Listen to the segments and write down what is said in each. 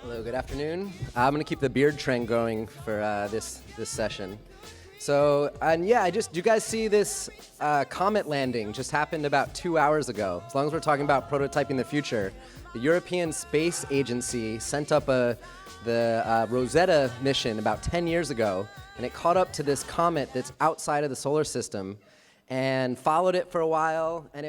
Hello, good afternoon. I'm going to keep the beard trend going for this session. So, and yeah, do you guys see this comet landing just happened about 2 hours ago? As long as we're talking about prototyping the future, the European Space Agency sent up the Rosetta mission about 10 years ago, and it caught up to this comet that's outside of the solar system and followed it for a while, and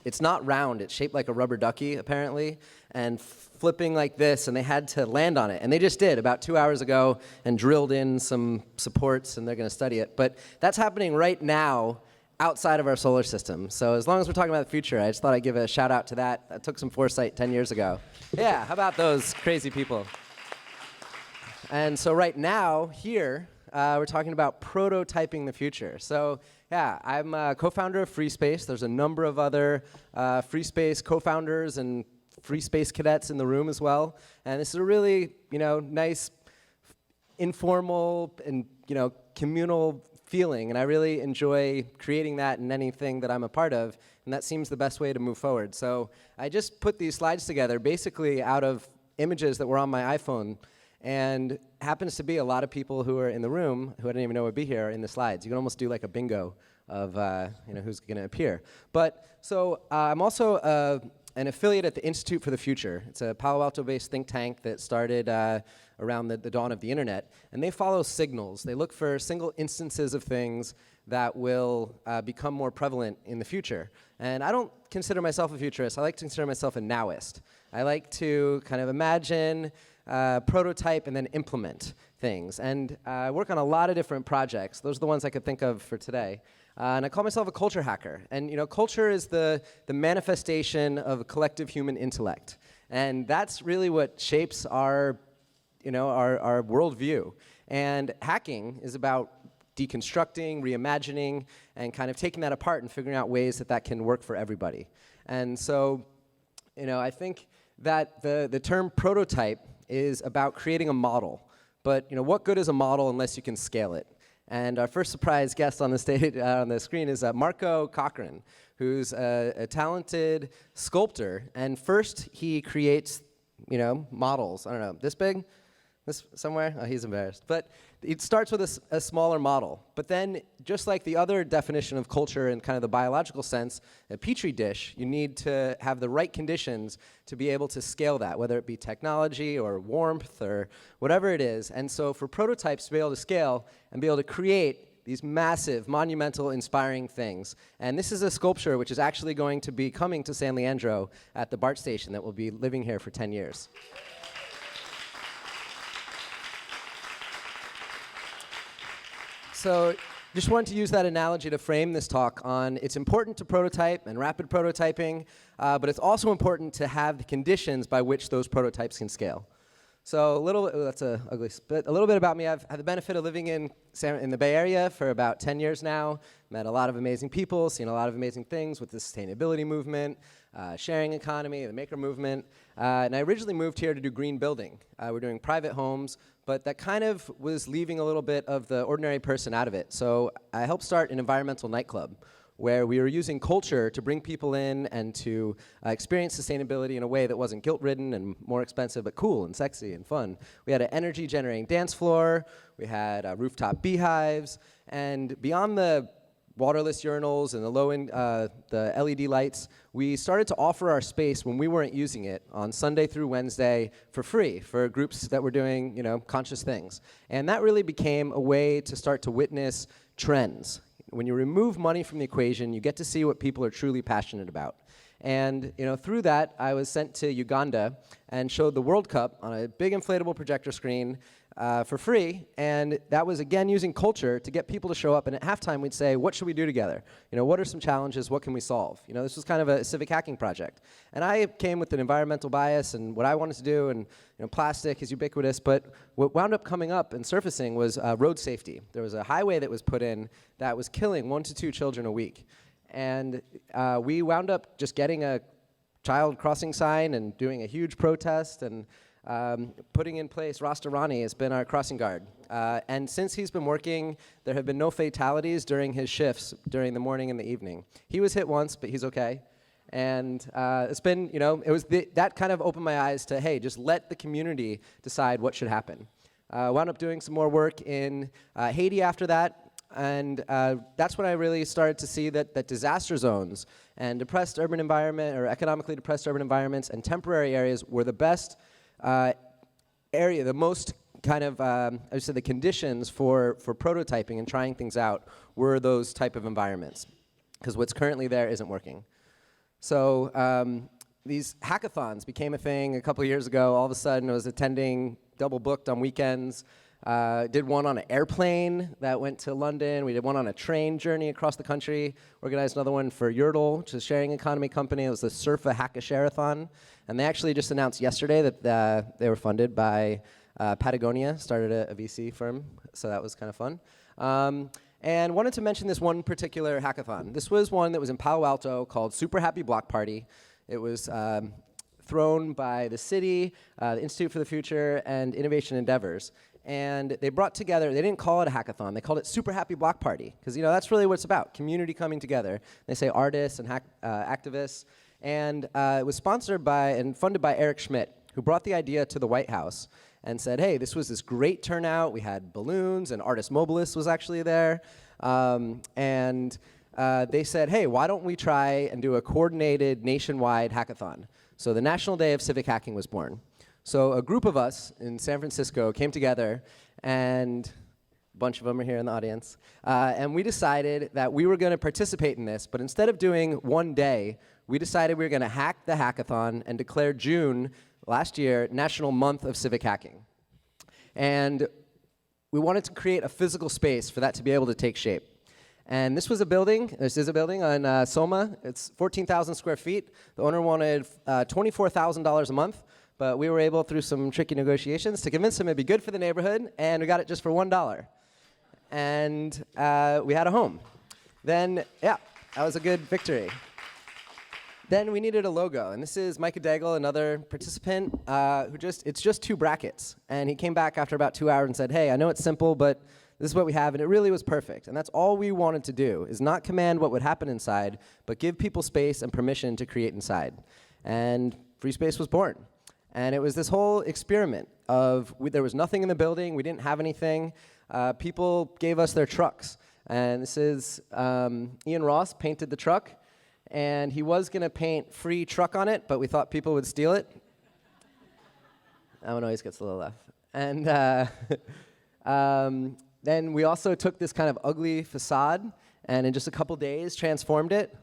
it's not round, it's shaped like a rubber ducky, apparently, and flipping like this, and they had to land on it. And they just did about 2 hours ago and drilled in some supports, and they're going to study it. But that's happening right now outside of our solar system. So as long as we're talking about the future, I just thought I'd give a shout out to that. That took some foresight 10 years ago. Yeah, how about those crazy people? And so right now, here, we're talking about prototyping the future. So yeah, I'm a co-founder of freespace. There's a number of other freespace co-founders and freespace cadets in the room as well. And this is a really, nice, informal and, communal feeling. And I really enjoy creating that in anything that I'm a part of. And that seems the best way to move forward. So I just put these slides together basically out of images that were on my iPhone. And happens to be a lot of people who are in the room who I didn't even know would be here in the slides. You can almost do like a bingo of who's going to appear. But so I'm also an affiliate at the Institute for the Future. It's a Palo Alto-based think tank that started around the dawn of the internet. And they follow signals. They look for single instances of things that will become more prevalent in the future. And I don't consider myself a futurist. I like to consider myself a nowist. I like to kind of imagine, prototype, and then implement things. And I work on a lot of different projects. Those are the ones I could think of for today. And I call myself a culture hacker. And culture is the manifestation of a collective human intellect. And that's really what shapes our worldview. And hacking is about deconstructing, reimagining, and kind of taking that apart and figuring out ways that can work for everybody. And so, I think that the term prototype is about creating a model. But what good is a model unless you can scale it? And our first surprise guest on the stage, on the screen, is Marco Cochran, who's a talented sculptor. And first, he creates, models. I don't know, this big, this somewhere. Oh, he's embarrassed. But it starts with a smaller model. But then, just like the other definition of culture in kind of the biological sense, a petri dish, you need to have the right conditions to be able to scale that, whether it be technology or warmth or whatever it is. And so for prototypes to be able to scale and be able to create these massive, monumental, inspiring things. And this is a sculpture which is actually going to be coming to San Leandro at the BART station that will be living here for 10 years. So just wanted to use that analogy to frame this talk on it's important to prototype and rapid prototyping, but it's also important to have the conditions by which those prototypes can scale. So that's a ugly spit. A little bit about me. I've had the benefit of living in the Bay Area for about 10 years now. Met a lot of amazing people, seen a lot of amazing things with the sustainability movement, sharing economy, the maker movement. And I originally moved here to do green building. We're doing private homes, but that kind of was leaving a little bit of the ordinary person out of it. So I helped start an environmental nightclub where we were using culture to bring people in and to experience sustainability in a way that wasn't guilt-ridden and more expensive, but cool and sexy and fun. We had an energy-generating dance floor. We had rooftop beehives. And beyond the waterless urinals and the LED lights, we started to offer our space when we weren't using it on Sunday through Wednesday for free for groups that were doing, conscious things. And that really became a way to start to witness trends. When you remove money from the equation, you get to see what people are truly passionate about. And through that, I was sent to Uganda and showed the World Cup on a big inflatable projector screen for free. And that was, again, using culture to get people to show up. And at halftime, we'd say, what should we do together? What are some challenges? What can we solve? This was kind of a civic hacking project. And I came with an environmental bias and what I wanted to do. And plastic is ubiquitous. But what wound up coming up and surfacing was road safety. There was a highway that was put in that was killing 1 to 2 children a week. And we wound up just getting a child crossing sign and doing a huge protest and putting in place. Rasta Rani has been our crossing guard. And since he's been working, there have been no fatalities during his shifts during the morning and the evening. He was hit once, but he's okay. And it's been, it was that kind of opened my eyes to, hey, just let the community decide what should happen. Wound up doing some more work in Haiti after that, and that's when I really started to see that disaster zones and depressed urban environment, or economically depressed urban environments and temporary areas were the best area, the most kind of, I would say the conditions for prototyping and trying things out were those type of environments, because what's currently there isn't working. So these hackathons became a thing a couple of years ago. All of a sudden I was attending, double booked on weekends. Did one on an airplane that went to London. We did one on a train journey across the country. Organized another one for Yurtle, which is a sharing economy company. It was the Surf a Hack-a-Share-a-thon. And they actually just announced yesterday that they were funded by Patagonia, started a VC firm. So that was kind of fun. And wanted to mention this one particular hackathon. This was one that was in Palo Alto called Super Happy Block Party. It was thrown by the city, the Institute for the Future, and Innovation Endeavors. And they brought together, they didn't call it a hackathon, they called it Super Happy Block Party. Because that's really what it's about, community coming together. They say artists and activists. And it was sponsored by and funded by Eric Schmidt, who brought the idea to the White House and said, hey, this was this great turnout. We had balloons, and Artist Mobilist was actually there. And they said, hey, why don't we try and do a coordinated nationwide hackathon? So the National Day of Civic Hacking was born. So a group of us in San Francisco came together, and a bunch of them are here in the audience, and we decided that we were going to participate in this, but instead of doing one day, we decided we were going to hack the hackathon and declare June last year National Month of Civic Hacking. And we wanted to create a physical space for that to be able to take shape. And this is a building on Soma. It's 14,000 square feet. The owner wanted $24,000 a month, but we were able, through some tricky negotiations, to convince him it'd be good for the neighborhood, and we got it just for $1. And we had a home. Then, yeah, that was a good victory. Then we needed a logo, and this is Micah Daigle, another participant, it's just 2 brackets. And he came back after about 2 hours and said, hey, I know it's simple, but this is what we have, and it really was perfect. And that's all we wanted to do, is not command what would happen inside, but give people space and permission to create inside. And FreeSpace was born. And it was this whole experiment of, there was nothing in the building, we didn't have anything. People gave us their trucks. And this is, Ian Ross painted the truck, and he was going to paint free truck on it, but we thought people would steal it. Oh, no, he gets a little laugh. And then we also took this kind of ugly facade, and in just a couple days transformed it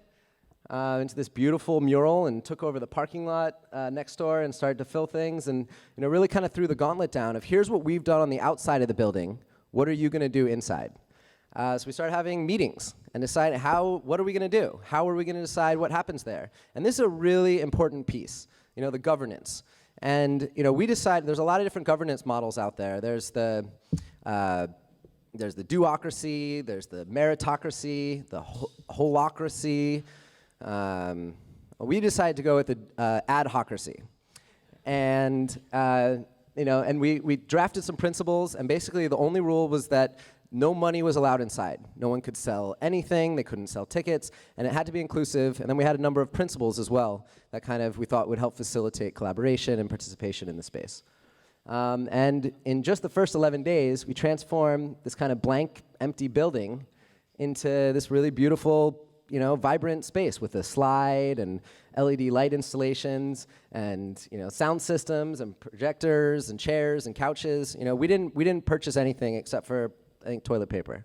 into this beautiful mural, and took over the parking lot next door and started to fill things, and really kind of threw the gauntlet down of, here's what we've done on the outside of the building. What are you going to do inside? So we started having meetings and decided what are we going to do? How are we going to decide what happens there? And this is a really important piece, the governance. And we decided there's a lot of different governance models out there. There's the duocracy, there's the meritocracy, the holocracy. We decided to go with the adhocracy. And and we drafted some principles, and basically the only rule was that no money was allowed inside. No one could sell anything, they couldn't sell tickets, and it had to be inclusive. And then we had a number of principles as well that kind of we thought would help facilitate collaboration and participation in the space. And in just the first 11 days, we transformed this kind of blank, empty building into this really beautiful, vibrant space with a slide and LED light installations and sound systems and projectors and chairs and couches. We didn't purchase anything except for, I think, toilet paper.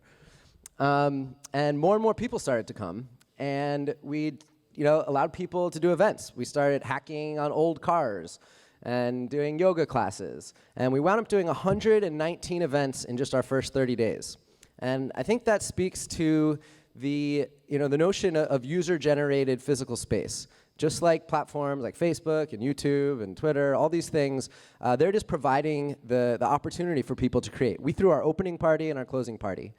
And more people started to come, and we allowed people to do events. We started hacking on old cars and doing yoga classes, and we wound up doing 119 events in just our first 30 days. And I think that speaks to the notion of user-generated physical space. Just like platforms like Facebook and YouTube and Twitter, all these things, they're just providing the opportunity for people to create. We threw our opening party and our closing party.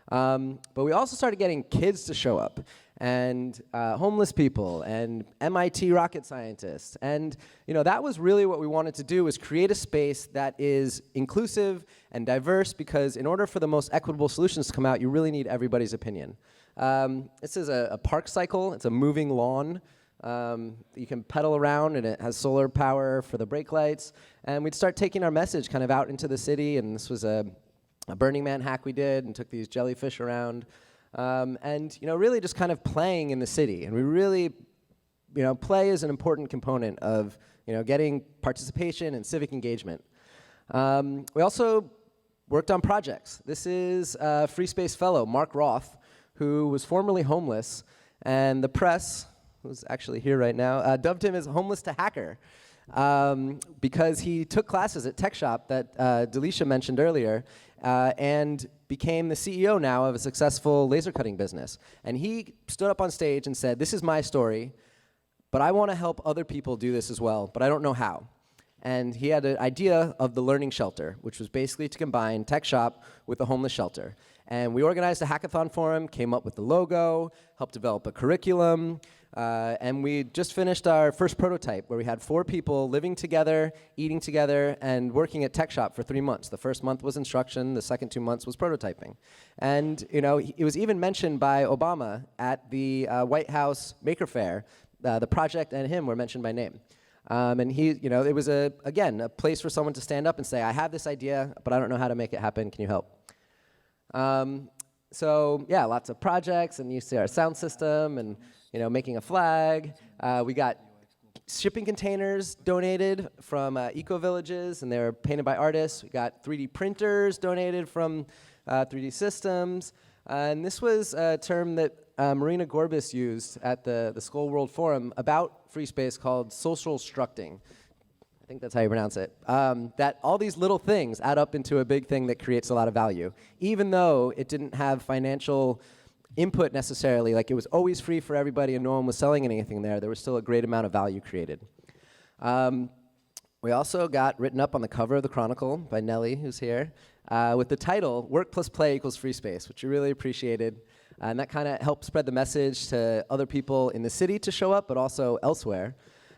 But we also started getting kids to show up, and homeless people, and MIT rocket scientists. And that was really what we wanted to do, was create a space that is inclusive and diverse, because in order for the most equitable solutions to come out, you really need everybody's opinion. This is a park cycle. It's a moving lawn. You can pedal around, and it has solar power for the brake lights. And we'd start taking our message kind of out into the city, and this was a Burning Man hack we did, and took these jellyfish around. And really just kind of playing in the city. And we really, play is an important component of, getting participation and civic engagement. We also worked on projects. This is Free Space fellow Mark Roth, who was formerly homeless, and the press, who's actually here right now, dubbed him as homeless to hacker, because he took classes at Tech Shop that Delisha mentioned earlier, and became the CEO now of a successful laser cutting business. And he stood up on stage and said, "This is my story, but I want to help other people do this as well, but I don't know how." And he had an idea of the Learning Shelter, which was basically to combine Tech Shop with the homeless shelter. And we organized a hackathon for him, came up with the logo, helped develop a curriculum, and we just finished our first prototype where we had 4 people living together, eating together, and working at Tech Shop for 3 months. The first month was instruction, the second 2 months was prototyping. And it was even mentioned by Obama at the White House Maker Faire. The project and him were mentioned by name. And it was, again, a place for someone to stand up and say, "I have this idea, but I don't know how to make it happen. Can you help?" So yeah, lots of projects, and you see our sound system, and making a flag. We got shipping containers donated from eco-villages, and they were painted by artists. We got 3D printers donated from 3D Systems. And this was a term that Marina Gorbis used at the Skull World Forum about free space called social structing. I think that's how you pronounce it. That all these little things add up into a big thing that creates a lot of value. Even though it didn't have financial input necessarily, like it was always free for everybody and no one was selling anything there was still a great amount of value created. We also got written up on the cover of the Chronicle by Nellie, who's here, with the title, "Work plus Play equals Free Space," which we really appreciated. And that kind of helped spread the message to other people in the city to show up, but also elsewhere.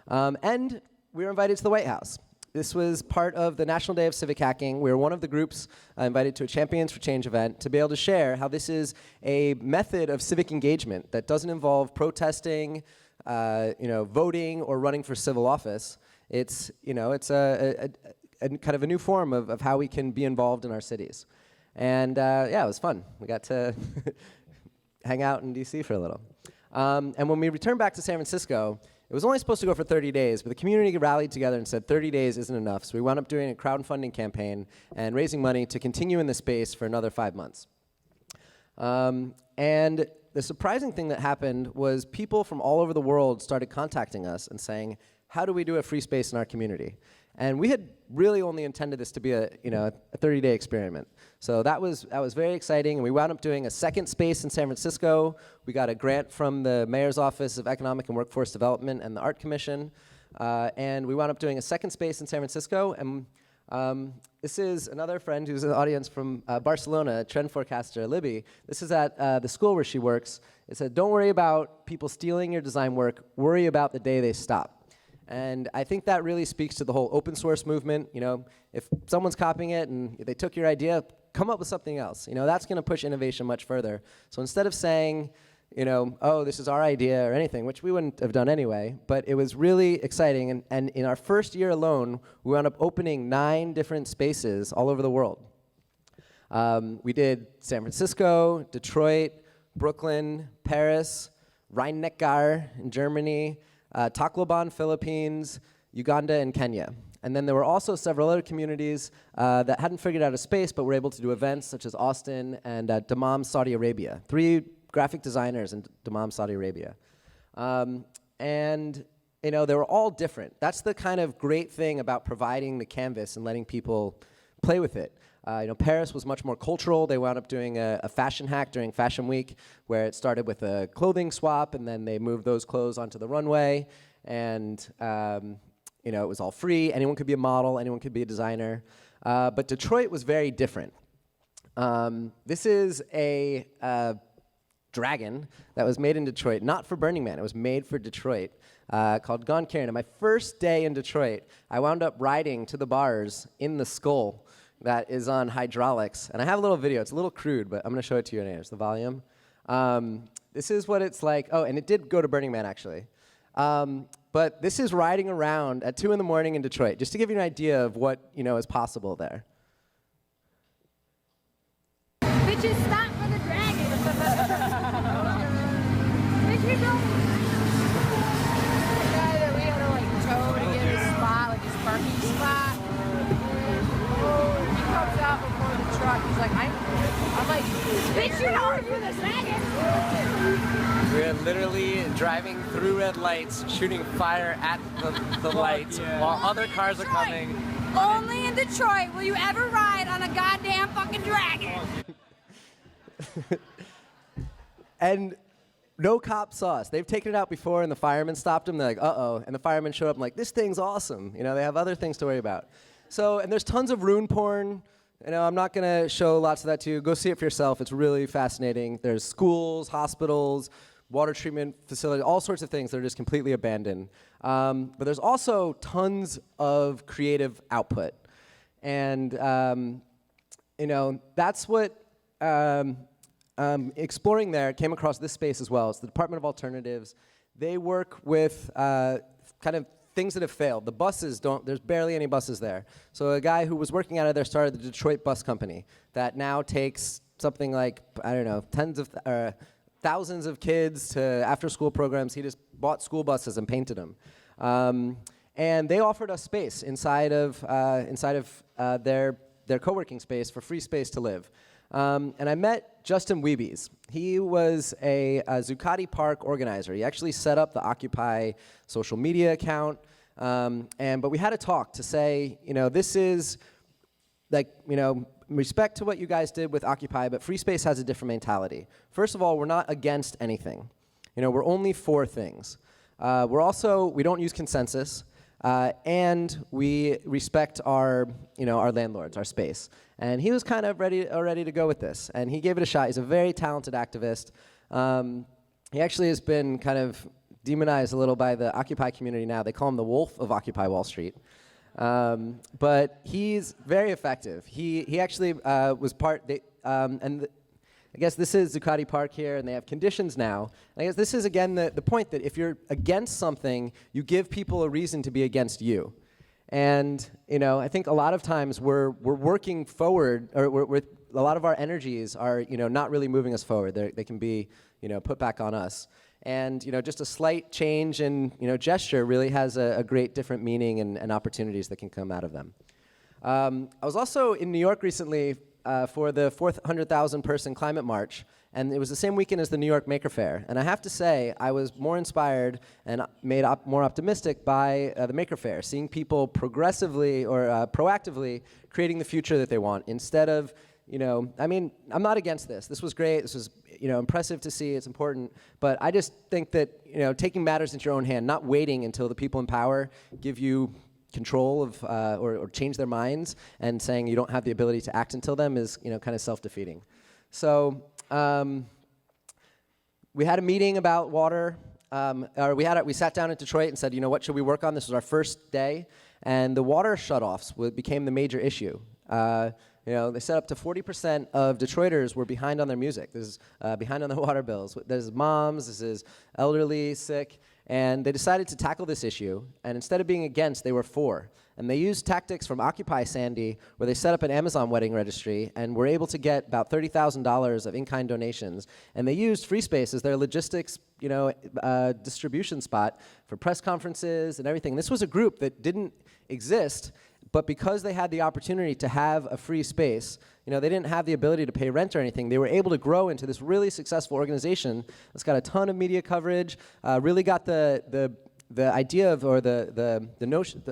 And we were invited to the White House. This was part of the National Day of Civic Hacking. We were one of the groups invited to a Champions for Change event to be able to share how this is a method of civic engagement that doesn't involve protesting, voting, or running for civil office. It's a kind of a new form of how we can be involved in our cities. And yeah, it was fun. We got to hang out in DC for a little. And when we returned back to San Francisco, it was only supposed to go for 30 days, but the community rallied together and said 30 days isn't enough. So we wound up doing a crowdfunding campaign and raising money to continue in the space for another 5 months. And the surprising thing that happened was people from all over the world started contacting us and saying, "How do we do a free space in our community?" And we had really only intended this to be a 30-day experiment. So that was very exciting, and we wound up doing a second space in San Francisco. We got a grant from the Mayor's Office of Economic and Workforce Development and the Art Commission, and we wound up doing a second space in San Francisco. And this is another friend who's in the audience from Barcelona, trend forecaster Libby. This is at the school where she works. It said, "Don't worry about people stealing your design work, worry about the day they stop." And I think that really speaks to the whole open source movement. If someone's copying it and they took your idea, come up with something else. That's going to push innovation much further. So instead of saying, "Oh, this is our idea," or anything, which we wouldn't have done anyway, but it was really exciting. And in our first year alone, we wound up opening 9 different spaces all over the world. We did San Francisco, Detroit, Brooklyn, Paris, Rhein-Neckar in Germany, Tacloban, Philippines, Uganda, and Kenya. And then there were also several other communities that hadn't figured out a space but were able to do events, such as Austin and Dammam, Saudi Arabia. 3 graphic designers in Dammam, Saudi Arabia. And they were all different. That's the kind of great thing about providing the canvas and letting people play with it. Paris was much more cultural. They wound up doing a fashion hack during Fashion Week, where it started with a clothing swap, and then they moved those clothes onto the runway, and it was all free. Anyone could be a model. Anyone could be a designer. But Detroit was very different. This is a dragon that was made in Detroit, not for Burning Man. It was made for Detroit, called Gone Karen. And my first day in Detroit, I wound up riding to the bars in the skull that is on hydraulics. And I have a little video. It's a little crude, but I'm going to show it to you in the volume. This is what it's like. Oh, and it did go to Burning Man, actually. But this is riding around at 2 in the morning in Detroit, just to give you an idea of what is possible there. Bitches, stop for the dragon. Bitches, don't. The guy that we had to like tow to get his spot, like his parking spot. He comes out before the truck. He's like, I'm like, bitch, you know you're the dragon. We're literally driving through red lights, shooting fire at the lights while other cars are coming. Only in Detroit will you ever ride on a goddamn fucking dragon. And no cop saw us. They've taken it out before, and the firemen stopped them. They're like, uh-oh. And the firemen showed up and like, this thing's awesome. They have other things to worry about. So, and there's tons of rune porn. I'm not going to show lots of that to you. Go see it for yourself. It's really fascinating. There's schools, hospitals, water treatment facilities, all sorts of things that are just completely abandoned. But there's also tons of creative output. And, that's what exploring there came across this space as well. It's the Department of Alternatives. They work with kind of things that have failed. The buses there's barely any buses there. So a guy who was working out of there started the Detroit Bus Company that now takes something like, I don't know, thousands of kids to after-school programs. He just bought school buses and painted them. And they offered us space inside of their co-working space for free space to live. And I met Justin Wiebes. He was a Zuccotti Park organizer. He actually set up the Occupy social media account. But we had a talk to say, this is like, respect to what you guys did with Occupy, but free space has a different mentality. First of all, we're not against anything. We're only for things. We don't use consensus. And we respect our landlords, our space. And he was kind of ready to go with this. And he gave it a shot. He's a very talented activist. He actually has been kind of demonized a little by the Occupy community now. They call him the Wolf of Occupy Wall Street. But he's very effective. He actually was I guess this is Zuccotti Park here, and they have conditions now. And I guess this is, again, the point that if you're against something, you give people a reason to be against you. And, I think a lot of times we're working forward, or a lot of our energies are, not really moving us forward. They can be, put back on us. And, just a slight change in, gesture really has a great different meaning and opportunities that can come out of them. I was also in New York recently for the 400,000 person climate march, and it was the same weekend as the New York Maker Faire. And I have to say, I was more inspired and made more optimistic by the Maker Faire, seeing people progressively or proactively creating the future that they want instead of, I'm not against this. This was great. This was, impressive to see. It's important. But I just think that, taking matters into your own hand, not waiting until the people in power give you control of or change their minds and saying you don't have the ability to act until them is kind of self-defeating. So we had a meeting about water. We sat down in Detroit and said, what should we work on? This was our first day, and the water shutoffs became the major issue. They said up to 40% of Detroiters were behind on their music. This is behind on their water bills. There's moms, this is elderly, sick, and they decided to tackle this issue, and instead of being against, they were for. And they used tactics from Occupy Sandy, where they set up an Amazon wedding registry, and were able to get about $30,000 of in-kind donations. And they used free space as their logistics, distribution spot for press conferences and everything. This was a group that didn't exist, but because they had the opportunity to have a free space, they didn't have the ability to pay rent or anything. They were able to grow into this really successful organization that's got a ton of media coverage, really got the idea of, or the notion,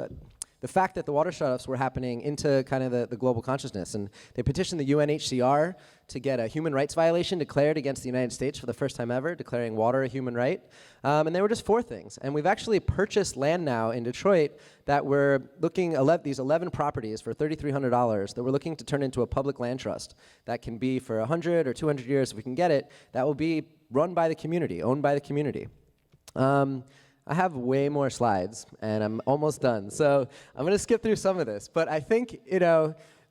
the fact that the water shutoffs were happening into kind of the global consciousness. And they petitioned the UNHCR to get a human rights violation declared against the United States for the first time ever, declaring water a human right. And they were just for things. And we've actually purchased land now in Detroit that we're looking, these 11 properties for $3,300 that we're looking to turn into a public land trust that can be for 100 or 200 years if we can get it, that will be run by the community, owned by the community. I have way more slides, and I'm almost done. So I'm going to skip through some of this. But I think,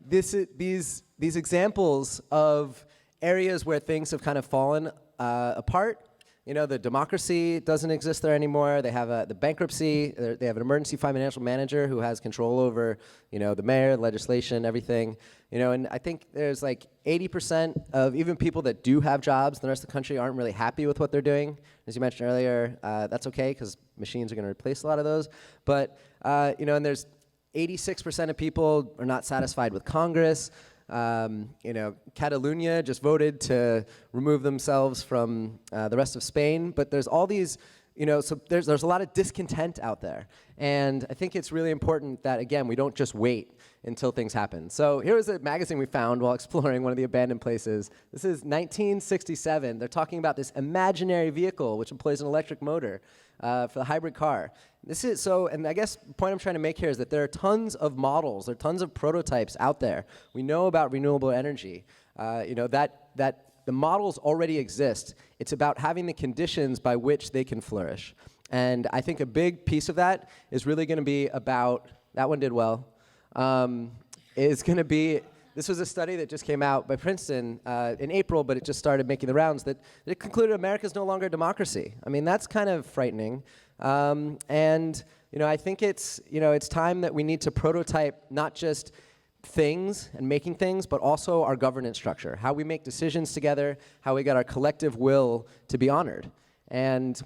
these examples of areas where things have kind of fallen apart The democracy doesn't exist there anymore. They have the bankruptcy. They have an emergency financial manager who has control over, the mayor, legislation, everything. And I think there's like 80% of even people that do have jobs in the rest of the country aren't really happy with what they're doing. As you mentioned earlier, that's okay because machines are going to replace a lot of those. But, and there's 86% of people are not satisfied with Congress. Catalonia just voted to remove themselves from the rest of Spain, but there's all these, so there's a lot of discontent out there. And I think it's really important that, again, we don't just wait until things happen. So here's a magazine we found while exploring one of the abandoned places. This is 1967. They're talking about this imaginary vehicle which employs an electric motor for the hybrid car. And I guess the point I'm trying to make here is that there are tons of models, there are tons of prototypes out there. We know about renewable energy. That the models already exist. It's about having the conditions by which they can flourish. And I think a big piece of that is really going to be about, that one did well, is going to be, this was a study that just came out by Princeton in April, but it just started making the rounds, that it concluded America's no longer a democracy. I mean, that's kind of frightening. I think it's time that we need to prototype not just things and making things, but also our governance structure, how we make decisions together, how we get our collective will to be honored. And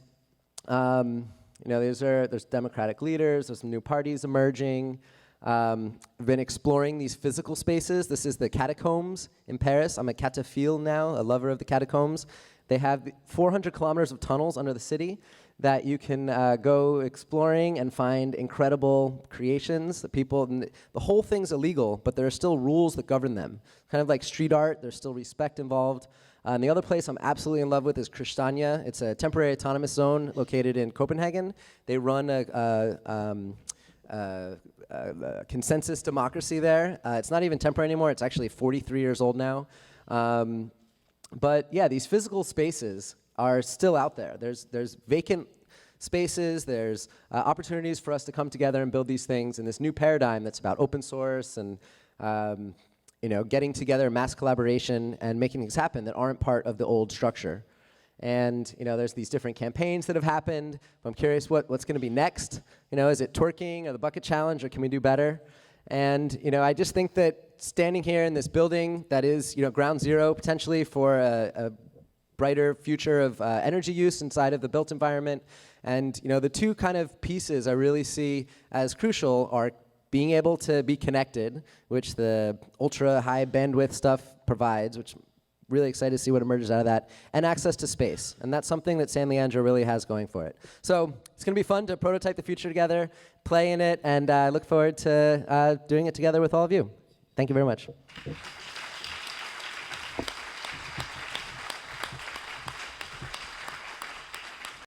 there's democratic leaders, there's some new parties emerging. I've been exploring these physical spaces. This is the catacombs in Paris. I'm a cataphile now, a lover of the catacombs. They have 400 kilometers of tunnels under the city that you can go exploring and find incredible creations. The whole thing's illegal, but there are still rules that govern them. Kind of like street art, there's still respect involved. And the other place I'm absolutely in love with is Christiania. It's a temporary autonomous zone located in Copenhagen. They run a consensus democracy there. It's not even temporary anymore. It's actually 43 years old now. But yeah, these physical spaces are still out there. There's vacant spaces. There's opportunities for us to come together and build these things in this new paradigm that's about open source and getting together, mass collaboration, and making things happen that aren't part of the old structure. And there's these different campaigns that have happened. I'm curious what's going to be next. Is it twerking or the bucket challenge, or can we do better? And I just think that standing here in this building that is ground zero potentially for a brighter future of energy use inside of the built environment, and the two kind of pieces I really see as crucial are being able to be connected, which the ultra high bandwidth stuff provides, which really excited to see what emerges out of that, and access to space. And that's something that San Leandro really has going for it. So it's going to be fun to prototype the future together, play in it, and I look forward to doing it together with all of you. Thank you very much.